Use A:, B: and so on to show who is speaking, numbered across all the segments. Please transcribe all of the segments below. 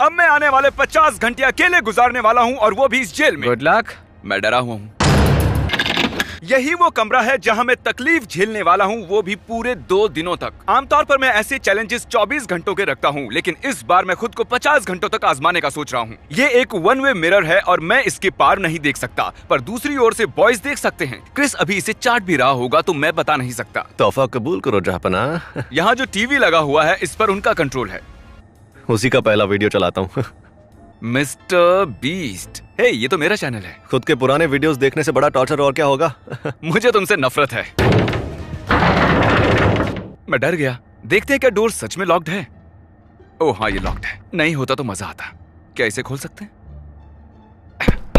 A: अब मैं आने वाले 50 घंटे अकेले गुजारने वाला हूँ, और वो भी इस जेल में।
B: Good luck.
A: मैं डरा हुआ हूँ। यही वो कमरा है जहाँ मैं तकलीफ झेलने वाला हूँ, वो भी पूरे 2 दिनों तक। आमतौर पर मैं ऐसे चैलेंजेस 24 घंटों के रखता हूँ, लेकिन इस बार मैं खुद को 50 घंटों तक आजमाने का सोच रहा हूँ। ये एक वन वे मिरर है और मैं इसके पार नहीं देख सकता, पर दूसरी ओर से बॉयज देख सकते हैं। क्रिस अभी इसे चाट भी रहा होगा, तो मैं बता नहीं सकता।
C: तोहफा कबूल करो जहापना।
A: यहाँ जो टीवी लगा हुआ है, इस पर उनका कंट्रोल है।
C: उसी का पहला वीडियो चलाता हूँ।
A: Mister beast. हे, ये तो मेरा चैनल है।
C: खुद के पुराने वीडियोस देखने से बड़ा टॉर्चर और क्या होगा।
A: मुझे तुमसे नफरत है। मैं डर गया। देखते हैं क्या डोर सच में लॉक्ड है। ओह हाँ, ये लॉक्ड है। नहीं होता तो मजा आता। क्या इसे खोल सकते हैं?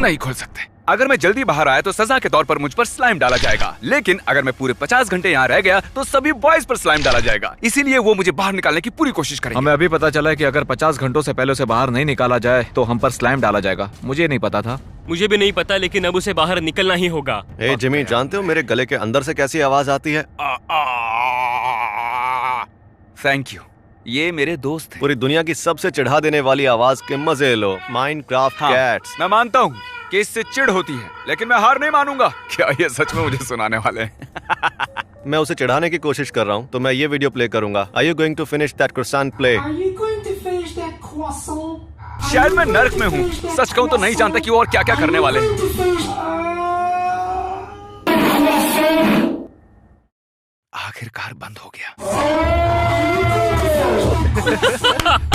A: नहीं खोल सकते। अगर मैं जल्दी बाहर आया तो सजा के तौर पर मुझ पर स्लाइम डाला जाएगा, लेकिन अगर मैं पूरे 50 घंटे यहाँ रह गया तो सभी बॉयज पर स्लाइम डाला जाएगा। इसीलिए वो मुझे बाहर निकालने की पूरी कोशिश करेंगे।
B: हमें अभी पता चला है कि अगर 50 घंटों से पहले उसे बाहर नहीं निकाला जाए तो हम पर स्लाइम डाला जाएगा। मुझे नहीं पता था।
D: मुझे भी नहीं पता, लेकिन अब उसे बाहर निकलना ही होगा।
C: ए जिमी, जानते हो मेरे गले के अंदर से कैसी आवाज आती है?
A: थैंक यू, ये मेरे दोस्त हैं।
C: पूरी दुनिया की सबसे चिढ़ा देने वाली आवाज के मजे लो। Minecraft cats.
A: मैं मानता हूँ कि इससे चिढ़ होती है, लेकिन मैं हार नहीं मानूंगा। क्या ये सच में मुझे सुनाने वाले हैं?
C: मैं उसे चिढ़ाने की कोशिश कर रहा हूँ, तो मैं ये वीडियो प्ले करूंगा। Are you going to finish that croissant play?
A: शायद मैं नर्क में हूँ। सच कहूँ तो नहीं जानता कि वो और क्या क्या करने वाले हैं। आखिरकार बंद हो गया।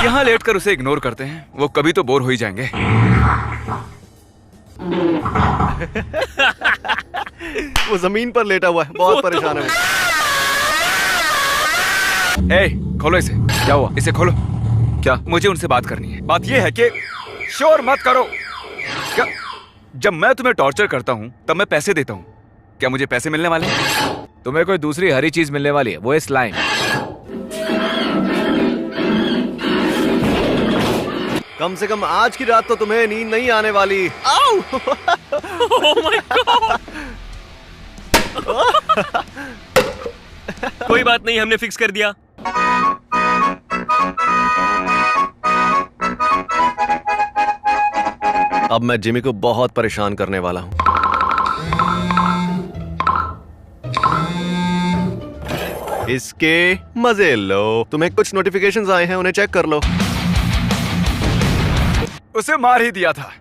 A: यहाँ लेटकर उसे इग्नोर करते हैं, वो कभी तो बोर हो ही जाएंगे।
C: वो जमीन पर लेटा हुआ है, बहुत परेशान है।
A: ए, खोलो इसे। क्या हुआ? इसे खोलो। क्या? मुझे उनसे बात करनी है। बात ये है कि शोर मत करो। क्या? जब मैं तुम्हें टॉर्चर करता हूँ तब मैं पैसे देता हूँ। क्या मुझे पैसे मिलने वाले हैं?
B: तुम्हें कोई दूसरी हरी चीज मिलने वाली है, वो है स्लाइम।
C: कम से कम आज की रात तो तुम्हें नींद नहीं आने वाली। आओ!
D: Oh my God! कोई बात नहीं, हमने फिक्स कर दिया।
C: अब मैं जिमी को बहुत परेशान करने वाला हूँ। इसके मजे लो। तुम्हें कुछ नोटिफिकेशंस आए हैं, उन्हें चेक कर लो।
A: उसे मार ही दिया था।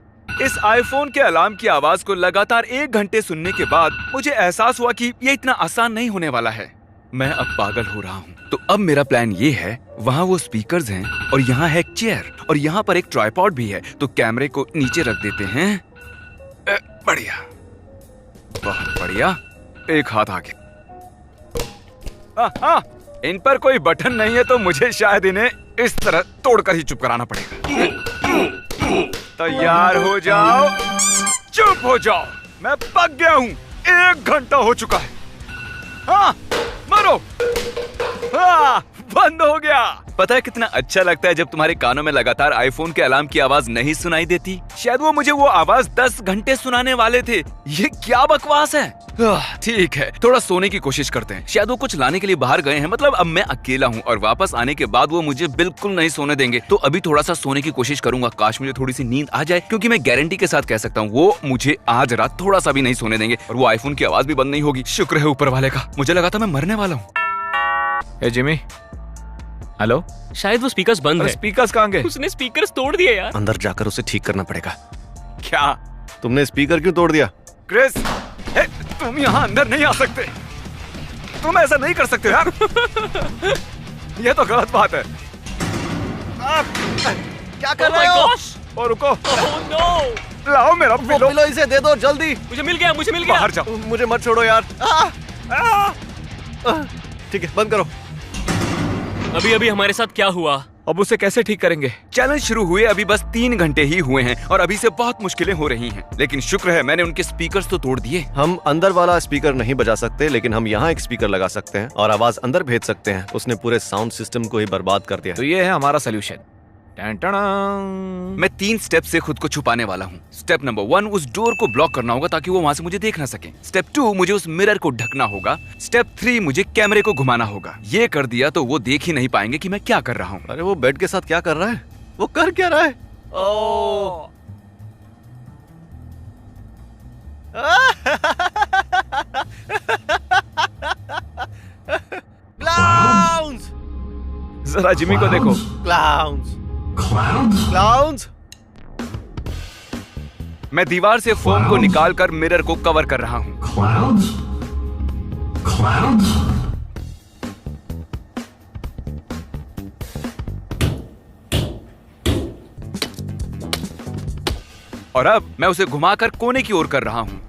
A: इस आईफोन के अलार्म की आवाज को लगातार 1 घंटे सुनने के बाद मुझे एहसास हुआ कि ये इतना आसान नहीं होने वाला है। मैं अब पागल हो रहा हूँ। तो अब मेरा प्लान ये है, वहाँ वो स्पीकर्स हैं और यहाँ है एक चेयर और यहाँ पर एक ट्राइपॉड भी है, तो कैमरे को नीचे रख देते हैं। बढ़िया, बहुत बढ़िया। एक हाथ आगे। हाँ, इन पर कोई बटन नहीं है, तो मुझे शायद इन्हें इस तरह तोड़कर ही चुप कराना पड़ेगा। तैयार हो जाओ, चुप हो जाओ। मैं पक गया हूँ। 1 घंटा हो चुका है। हाँ, मरो। हाँ, बंद हो गया। पता है कितना अच्छा लगता है जब तुम्हारे कानों में लगातार आईफोन के अलार्म की आवाज नहीं सुनाई देती। शायद वो मुझे वो आवाज 10 घंटे सुनाने वाले थे। ये क्या बकवास है। ठीक है, थोड़ा सोने की कोशिश करते हैं। शायद वो कुछ लाने के लिए बाहर गए हैं। मतलब अब मैं अकेला हूँ और वापस आने के बाद वो मुझे बिल्कुल नहीं सोने देंगे। तो अभी थोड़ा सा सोने की कोशिश करूंगा। काश मुझे थोड़ी सी नींद आ जाए, क्योंकि मैं गारंटी के साथ कह सकता हूँ वो मुझे आज रात थोड़ा सा भी नहीं सोने देंगे और वो आईफोन की आवाज भी बंद नहीं होगी। शुक्र है ऊपर वाले का। मुझे लगा था मैं मरने वाला हूँ।
B: ए जिमी, हेलो।
D: शायद वो स्पीकर्स बंद है।
B: स्पीकर्स कहाँ गए?
D: उसने स्पीकर्स तोड़ दिए यार।
C: अंदर जाकर उसे ठीक करना पड़ेगा।
A: क्या?
C: तुमने स्पीकर क्यों तोड़ दिया?
A: क्रिस, तुम यहाँ अंदर नहीं आ सकते। तुम ऐसा नहीं कर सकते यार। ये तो गलत बात है।
C: क्या कर रहे हो?
A: और रुको।
D: Oh no!
A: लाओ मेरा पिलो।
C: पिलो इसे दे दो जल्दी।
D: मुझे मिल गया।
A: बाहर जाओ।
C: मुझे मत छोड़ो यार। ठीक है, बंद करो।
D: अभी हमारे साथ क्या हुआ?
B: अब उसे कैसे ठीक करेंगे?
A: चैलेंज शुरू हुए अभी बस 3 घंटे ही हुए हैं और अभी से बहुत मुश्किलें हो रही हैं। लेकिन शुक्र है मैंने उनके स्पीकर्स तो तोड़ दिए।
C: हम अंदर वाला स्पीकर नहीं बजा सकते, लेकिन हम यहाँ एक स्पीकर लगा सकते हैं और आवाज अंदर भेज सकते हैं। उसने पूरे साउंड सिस्टम को ही बर्बाद कर दिया।
B: तो ये है हमारा सोल्यूशन।
A: मैं 3 स्टेप से खुद को छुपाने वाला हूँ। स्टेप नंबर 1, उस डोर को ब्लॉक करना होगा ताकि वो वहाँ से मुझे देख ना सके। स्टेप 2, मुझे उस मिरर को ढकना होगा। स्टेप 3, मुझे कैमरे को घुमाना होगा। ये कर दिया तो वो देख ही नहीं पाएंगे कि मैं क्या कर रहा हूँ।
C: अरे वो बेड के साथ क्या कर रहा है? वो कर क्या रहा है? ओह क्लाउन्स
B: जरा जिमी को देखो।
C: क्लाउन्स क्लाउन्स
A: मैं दीवार से फोम को निकालकर मिरर को कवर कर रहा हूँ। और अब मैं उसे घुमाकर कोने की ओर कर रहा हूँ।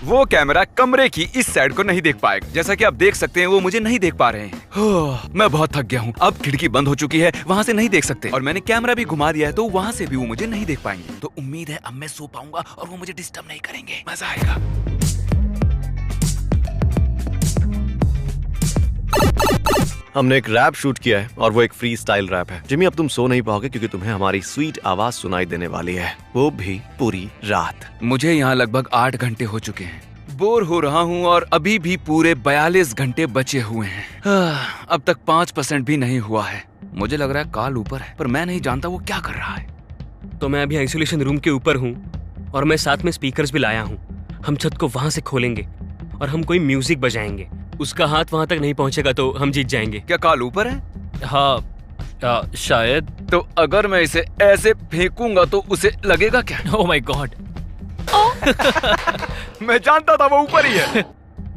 A: वो कैमरा कमरे की इस साइड को नहीं देख पाएगा। जैसा कि आप देख सकते हैं वो मुझे नहीं देख पा रहे हैं। मैं बहुत थक गया हूँ। अब खिड़की बंद हो चुकी है, वहाँ से नहीं देख सकते। और मैंने कैमरा भी घुमा दिया है तो वहाँ से भी वो मुझे नहीं देख पाएंगे। तो उम्मीद है अब मैं सो पाऊंगा और वो मुझे डिस्टर्ब नहीं करेंगे। मजा आएगा।
C: हमने एक रैप शूट किया है और वो एक फ्री स्टाइल रैप है। जिमी अब तुम सो नहीं पाओगे क्योंकि तुम्हें हमारी स्वीट आवाज सुनाई देने वाली है, वो भी पूरी रात।
A: मुझे यहाँ लगभग 8 घंटे हो चुके हैं। बोर हो रहा हूँ और अभी भी पूरे 42 घंटे बचे हुए हैं। अब तक 5% भी नहीं हुआ है। मुझे लग रहा है काल ऊपर है, पर मैं नहीं जानता वो क्या कर रहा है।
D: तो मैं अभी आइसोलेशन रूम के ऊपर हूँ और मैं साथ में स्पीकर्स भी लाया हूँ। हम छत को वहाँ से खोलेंगे और हम कोई म्यूजिक बजाएंगे। उसका हाथ वहाँ तक नहीं पहुँचेगा तो हम जीत जाएंगे।
A: क्या काल ऊपर है?
D: हाँ, शायद।
A: तो अगर मैं इसे ऐसे फेंकूंगा तो उसे लगेगा क्या?
D: Oh my God.
A: मैं जानता था वो ऊपर ही है।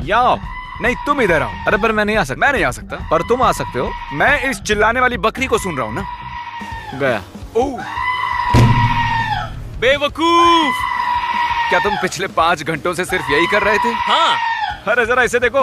B: याओ,
A: नहीं, तुम इधर आओ।
B: अरे पर मैं नहीं आ सकता।
A: मैं नहीं आ सकता।
B: पर तुम आ सकते हो।
A: मैं इस चिल्लाने वाली बकरी को सुन रहा हूँ ना।
B: गया।
A: ओह,
D: बेवकूफ।
A: क्या तुम पिछले 5 घंटों से सिर्फ यही कर रहे थे?
D: हाँ।
A: अरे जरा इसे देखो।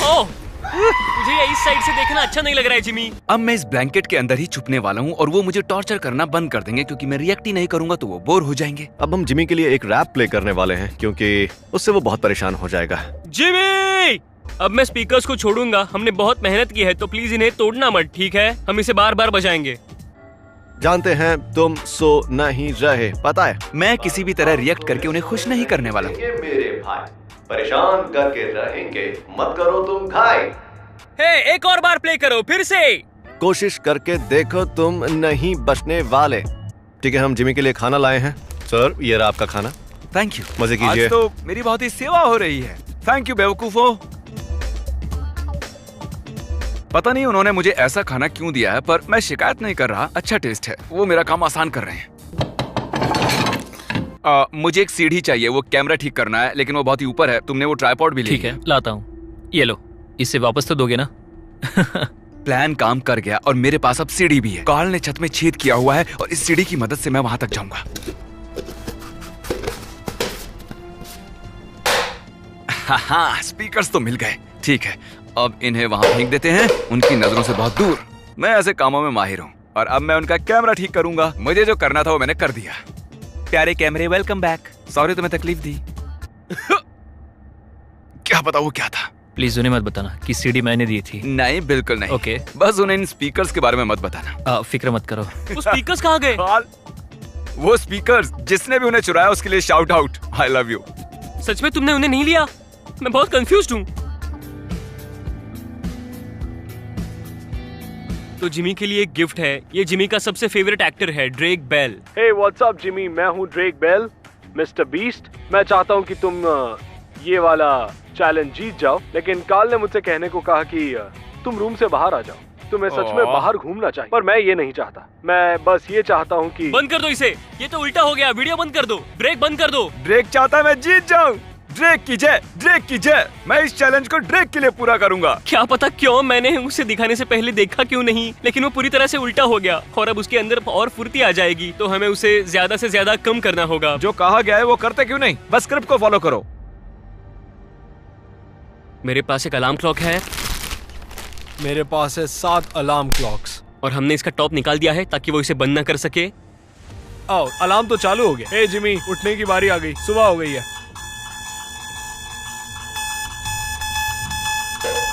D: ओह, मुझे ये इस साइड से देखना अच्छा नहीं लग रहा है जिमी।
A: अब मैं इस ब्लैंकेट के अंदर ही छुपने वाला हूँ और वो मुझे टॉर्चर करना बंद कर देंगे क्योंकि मैं रिएक्ट ही नहीं करूंगा तो वो बोर हो जाएंगे।
C: अब हम जिमी के लिए एक रैप प्ले करने वाले हैं क्योंकि उससे वो बहुत परेशान हो जाएगा।
D: जिमी, अब मैं स्पीकर्स को छोड़ूंगा। हमने बहुत मेहनत की है तो प्लीज इन्हें तोड़ना मत, ठीक है? हम इसे बार बार बजाएंगे।
C: जानते हैं तुम सो नहीं रहे, पता है।
A: मैं किसी भी तरह रिएक्ट करके उन्हें खुश नहीं करने वाला हूँ।
C: मेरे भाई परेशान करके रहेंगे, मत करो तुम घायल।
D: हे, एक और बार प्ले करो फिर से।
C: कोशिश करके देखो, तुम नहीं बचने वाले। ठीक है, हम जिमी के लिए खाना लाए हैं। सर, ये रहा आपका खाना।
A: Thank you.
C: मजे कीजिए।
A: आज तो मेरी बहुत ही सेवा हो रही है। थैंक यू बेवकूफो। पता नहीं उन्होंने मुझे ऐसा खाना क्यों दिया है, पर मैं शिकायत नहीं कर रहा। अच्छा टेस्ट है। वो मेरा काम आसान कर रहे हैं। मुझे एक सीढ़ी चाहिए, वो कैमरा ठीक करना है, लेकिन वो बहुत ही ऊपर है। तुमने वो ट्राइपॉड भी
D: ठीक है, लाता हूँ। ये लो, इससे वापस तो दोगे ना?
A: प्लान काम कर गया और मेरे पास अब सीढ़ी भी है। कार्ल ने छत में छेद किया हुआ है और इस सीढ़ी की मदद से मैं वहां तक जाऊंगा। हाँ, स्पीकर्स तो मिल गए। ठीक है, अब इन्हें वहां फेंक देते हैं, उनकी नजरों से बहुत दूर। मैं ऐसे कामों में माहिर हूँ और अब मैं उनका कैमरा ठीक करूंगा। मुझे जो करना था वो मैंने कर दिया। प्यारे कैमरे, वेलकम बैक। सॉरी तुम्हें तकलीफ दी। क्या पता वो क्या था।
E: प्लीज उन्हें मत बताना कि सीडी मैंने दी थी।
A: नहीं, बिल्कुल नहीं।
E: ओके।
A: बस उन्हें इन स्पीकर्स के बारे में मत बताना।
E: फिक्र मत करो।
D: वो स्पीकर्स कहाँ गए?
A: वो स्पीकर्स, जिसने भी उन्हें चुराया उसके लिए shout out. I love you.
D: सच में तुमने उन्हें नहीं लिया? मैं बहुत कंफ्यूज्ड हूँ। तो जिमी के लिए एक गिफ्ट है। ये जिमी का सबसे फेवरेट एक्टर है, Drake Bell.
F: Hey what's up Jimmy, मैं हूँ ड्रेक बेल, मिस्टर बीस्ट। मैं चाहता हूँ कि तुम ये वाला चैलेंज जीत जाओ, लेकिन कार्ल ने मुझसे कहने को कहा कि तुम रूम से बाहर आ जाओ। तुम्हें सच में बाहर घूमना चाहिए, पर मैं ये नहीं चाहता। मैं बस ये चाहता हूँ कि
D: बंद कर दो इसे। ये तो उल्टा हो गया। वीडियो बंद कर दो। ड्रेक बंद कर दो।
A: ड्रेक चाहता है मैं जीत जाऊं। ड्रेक की जय, ड्रेक की जय। मैं इस चैलेंज को ड्रेक के लिए पूरा करूंगा।
D: क्या पता क्यों मैंने उसे दिखाने से पहले देखा क्यों नहीं, लेकिन वो पूरी तरह से उल्टा हो गया और अब उसके अंदर और फुर्ती आ जाएगी। तो हमें उसे ज्यादा से ज्यादा कम करना होगा।
B: जो कहा गया है वो करते क्यों नहीं? बस स्क्रिप्ट को फॉलो करो।
D: मेरे पास एक अलार्म क्लॉक है
F: मेरे पास है 7 अलार्म क्लॉक्स।
D: और हमने इसका टॉप निकाल दिया है ताकि वो इसे बंद ना कर सके।
F: आओ, अलार्म तो चालू हो गया। हे जिमी, उठने की बारी आ गई, सुबह हो गई है।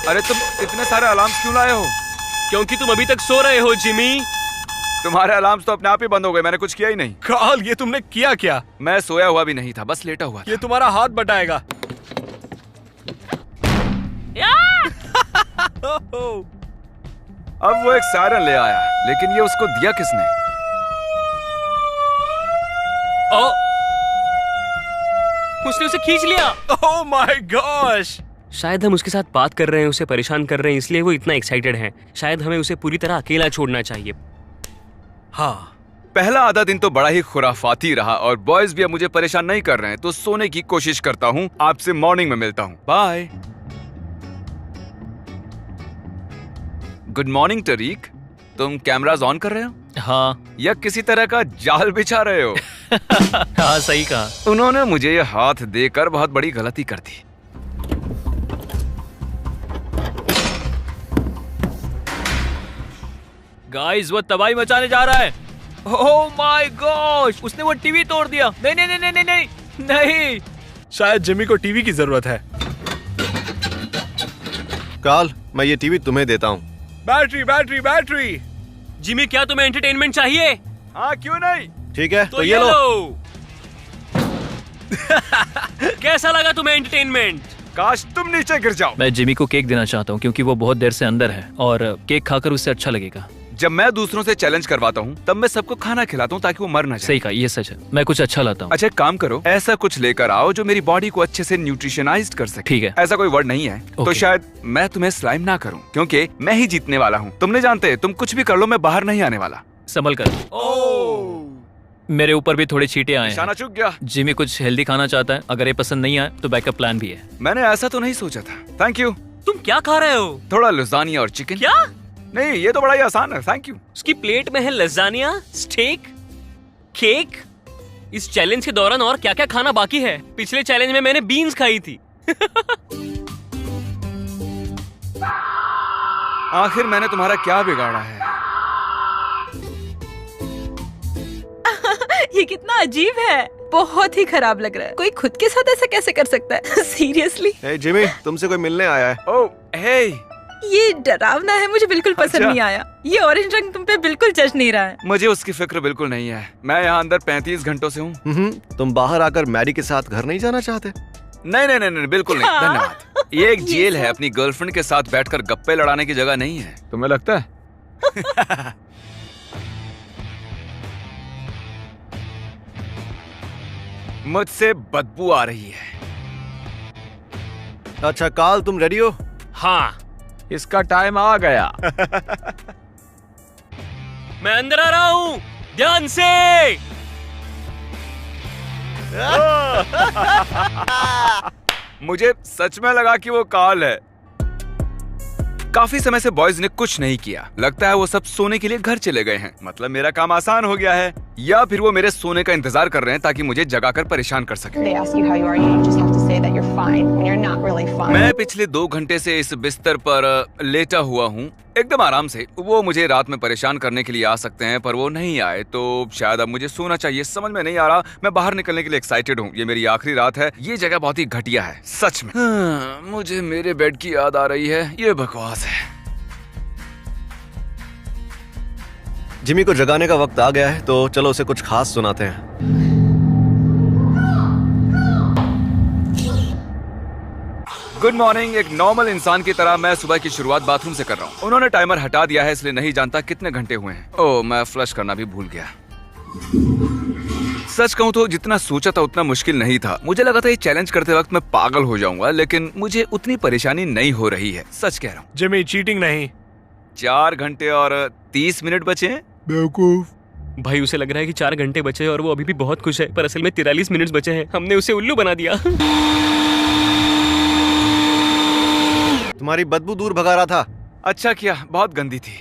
A: अरे तुम इतने सारे अलार्म्स क्यों लाए हो?
D: क्योंकि तुम अभी तक सो रहे हो जिमी।
A: तुम्हारे अलार्म्स तो अपने आप ही बंद हो गए, मैंने कुछ किया ही नहीं।
F: कार्ल, ये तुमने किया क्या?
A: मैं सोया हुआ भी नहीं था, बस लेटा हुआ था।
F: ये तुम्हारा हाथ बटाएगा।
A: अब वो एक सायरन ले आया, लेकिन ये उसको दिया किसने?
D: ओ, उसने उसे खींच लिया।
F: Oh my gosh.
D: शायद हम उसके साथ बात कर रहे हैं, उसे परेशान कर रहे हैं, इसलिए वो इतना एक्साइटेड है। शायद हमें उसे पूरी तरह अकेला छोड़ना चाहिए।
A: हाँ, पहला आधा दिन तो बड़ा ही खुराफाती रहा और बॉयज भी अब मुझे परेशान नहीं कर रहे हैं, तो सोने की कोशिश करता हूँ। आपसे मॉर्निंग में मिलता हूँ। बाय। गुड मॉर्निंग तरीक, तुम कैमरास ऑन कर रहे हो
E: हाँ
A: या किसी तरह का जाल बिछा रहे हो?
E: हाँ सही कहा।
A: उन्होंने मुझे ये हाथ देकर बहुत बड़ी गलती कर दी।
E: गाइस वो तबाही मचाने जा रहा है। ओह माय गॉश, उसने वो टीवी तोड़ दिया। नहीं नहीं नहीं नहीं नहीं नहीं।
F: शायद जिमी को टीवी की जरूरत है।
C: कार्ल, मैं ये टीवी तुम्हें देता हूँ।
F: Battery battery battery.
D: जिमी, क्या तुम्हें एंटरटेनमेंट चाहिए?
A: हाँ, क्यों नहीं?
C: ठीक है,
D: तो ये लो। कैसा लगा तुम्हें एंटरटेनमेंट?
A: काश तुम नीचे गिर जाओ।
E: मैं जिमी को केक देना चाहता हूँ क्योंकि वो बहुत देर से अंदर है और केक खाकर उससे अच्छा लगेगा।
A: जब मैं दूसरों से चैलेंज करवाता हूँ तब मैं सबको खाना खिलाता हूँ ताकि वो मर ना जाए।
E: सही कहा, ये सच है। मैं कुछ अच्छा लाता हूँ।
A: अच्छा, एक काम करो, ऐसा कुछ लेकर आओ जो मेरी बॉडी को अच्छे से न्यूट्रिशनाइज्ड कर सके।
E: ठीक है।
A: ऐसा कोई वर्ड नहीं है तो
E: ओके।
A: शायद मैं तुम्हें स्लाइम ना करूं, क्योंकि मैं ही जीतने वाला हूँ। तुम नहीं जानते, तुम कुछ भी कर लो, मैं बाहर नहीं आने वाला।
E: संभल कर। मेरे ऊपर भी थोड़े छींटे आए
A: निशाना
E: हैं।
A: चूक गया।
E: जिमी कुछ हेल्दी खाना चाहता है, अगर ये पसंद नहीं आए तो बैकअप प्लान भी है।
A: मैंने ऐसा तो नहीं सोचा था। Thank you.
D: तुम क्या खा रहे हो?
A: थोड़ा लुज़ानिया और चिकन।
D: क्या?
A: नहीं, ये तो बड़ा ही आसान है। Thank you.
D: उसकी प्लेट में है लजानिया, स्टेक, केक। इस चैलेंज के दौरान और क्या क्या खाना बाकी है? पिछले चैलेंज में मैंने बीन्स खाई थी।
A: आखिर मैंने तुम्हारा क्या बिगाड़ा है?
G: ये कितना अजीब है, बहुत ही खराब लग रहा है। कोई खुद के साथ ऐसा कैसे कर सकता है? सीरियसली।
C: हे जिमी, तुमसे कोई मिलने आया है।
A: ओह, हे।
G: ये डरावना है, मुझे बिल्कुल पसंद
A: अच्छा।
G: नहीं आया। ये ऑरेंज रंग तुम पे बिल्कुल जच नहीं रहा है।
A: मुझे उसकी फिक्र बिल्कुल नहीं है। मैं यहाँ अंदर 35 घंटों से हूँ।
C: तुम बाहर आकर मैरी के साथ घर नहीं जाना चाहते?
A: नहीं नहीं नहीं नहीं, बिल्कुल नहीं।
G: हाँ।
A: धन्यवाद। ये एक
G: ये
A: जेल है,
G: सब।
A: अपनी गर्लफ्रेंड के साथ बैठकर गप्पे लड़ाने की जगह नहीं है। तुम्हें लगता है? मुझसे बदबू आ रही है।
C: अच्छा कार्ल, तुम रेडी हो?
D: हाँ,
B: इसका टाइम आ गया।
D: मैं अंदर आ रहा हूँ, ध्यान से।
A: मुझे सच में लगा कि वो कार्ल है। काफी समय से बॉयज ने कुछ नहीं किया। लगता है वो सब सोने के लिए घर चले गए हैं। मतलब मेरा काम आसान हो गया है, या फिर वो मेरे सोने का इंतजार कर रहे हैं ताकि मुझे जगाकर परेशान कर सके।
H: They ask you how you are, you just have to say that you're fine when you're not really fine.
A: मैं पिछले 2 घंटे से इस बिस्तर पर लेटा हुआ हूँ, एकदम आराम से। वो मुझे रात में परेशान करने के लिए आ सकते हैं, पर वो नहीं आए, तो शायद अब मुझे सोना चाहिए। समझ में नहीं आ रहा। मैं बाहर निकलने के लिए एक्साइटेड हूँ। ये मेरी आखिरी रात है। ये जगह बहुत ही घटिया है, सच में। मुझे मेरे बेड की याद आ रही है। ये बकवास है।
C: जिमी को जगाने का वक्त आ गया है, तो चलो उसे कुछ खास सुनाते हैं।
A: Good morning. एक नॉर्मल इंसान की तरह मैं सुबह की शुरुआत बाथरूम से कर रहा हूँ। उन्होंने टाइमर हटा दिया है, इसलिए नहीं जानता कितने घंटे हुए हैं। ओह, मैं फ्लश करना भी भूल गया। सच कहूँ तो जितना सोचा था उतना मुश्किल नहीं था। मुझे लगा था ये चैलेंज करते वक्त मैं पागल हो जाऊंगा, लेकिन मुझे उतनी परेशानी नहीं हो रही है। सच कह रहा हूँ।
F: जिमी, चीटिंग नहीं।
A: 4 घंटे और 30 मिनट बचे हैं।
F: बेवकूफ।
D: भाई, उसे लग रहा है कि 4 घंटे बचे हैं और वो अभी भी बहुत खुश है, पर असल में 43 मिनट बचे हैं। हमने उसे उल्लू बना दिया।
C: तुम्हारी बदबू दूर भगा रहा था।
A: अच्छा किया, बहुत गंदी थी।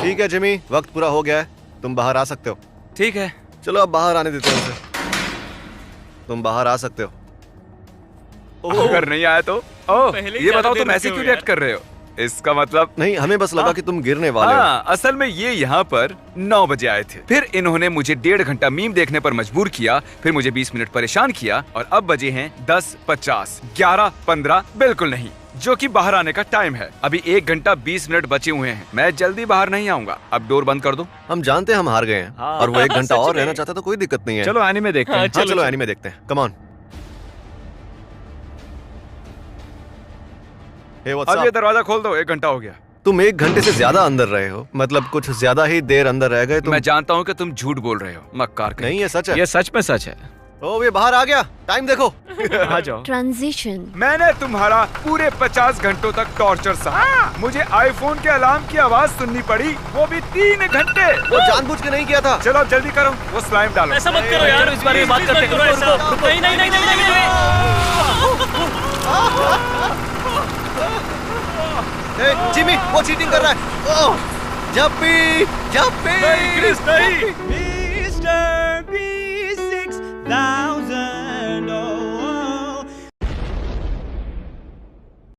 C: ठीक है जिमी, वक्त पूरा हो गया है, तुम बाहर आ सकते हो।
A: ठीक है।
C: चलो अब बाहर आने देते हैं उसे। तुम बाहर आ सकते हो।
A: अगर नहीं आया तो? ओह,
D: पहले ही
A: ये
D: ज्यादा
A: बताओ
D: देर
A: तुम ऐसे
D: रखे हो
A: क्यों
D: यार।
A: रिएक्ट कर रहे हो? इसका मतलब
C: नहीं, हमें बस लगा कि तुम गिरने वाले हो।
A: हाँ, असल में ये यहाँ पर 9 बजे आए थे। फिर इन्होंने मुझे 1.5 घंटा मीम देखने पर मजबूर किया, फिर मुझे 20 मिनट परेशान किया और अब बजे हैं 10:50, 11:15 बिल्कुल नहीं, जो कि बाहर आने का टाइम है। अभी 1 घंटा 20 मिनट बचे हुए हैं। मैं जल्दी बाहर नहीं आऊंगा। अब डोर बंद कर दो।
C: हम जानते हैं हम हार गए हैं और वो 1 घंटा और रहना चाहता तो कोई दिक्कत नहीं है।
B: चलो एनीमे देखते हैं।
C: हाँ, चलो एनीमे देखते हैं। Come on.
A: अब ये दरवाजा खोल दो, 1 घंटा हो गया।
C: तुम 1 घंटे से ज्यादा अंदर रहे हो, मतलब कुछ ज्यादा ही देर अंदर रह गए तुम।
A: मैं जानता हूँ कि तुम झूठ बोल रहे हो, मक्कार कहीं।
C: नहीं, ये सच है।
B: ये सच में सच है।
C: ओ, ये बाहर आ गया। टाइम देखो।
B: आ जाओ।
I: ट्रांजिशन।
A: मैंने तुम्हारा पूरे 50 घंटों तक टॉर्चर सहा। मुझे आईफोन के अलार्म की आवाज सुननी पड़ी, वो भी 3 घंटे।
C: वो जानबूझ के नहीं किया था।
A: चलो अब जल्दी करो, वो स्लाइम डालो।
D: ऐसा मत करो यार, इस बारे में बात करते करो ऐसा। नहीं नहीं नहीं नहीं
C: ए, जिमी, वो चीटिंग कर रहा है। ओह, जप्पी, जप्पी।
A: नहीं, क्रिस, नहीं।
J: Mr. B6000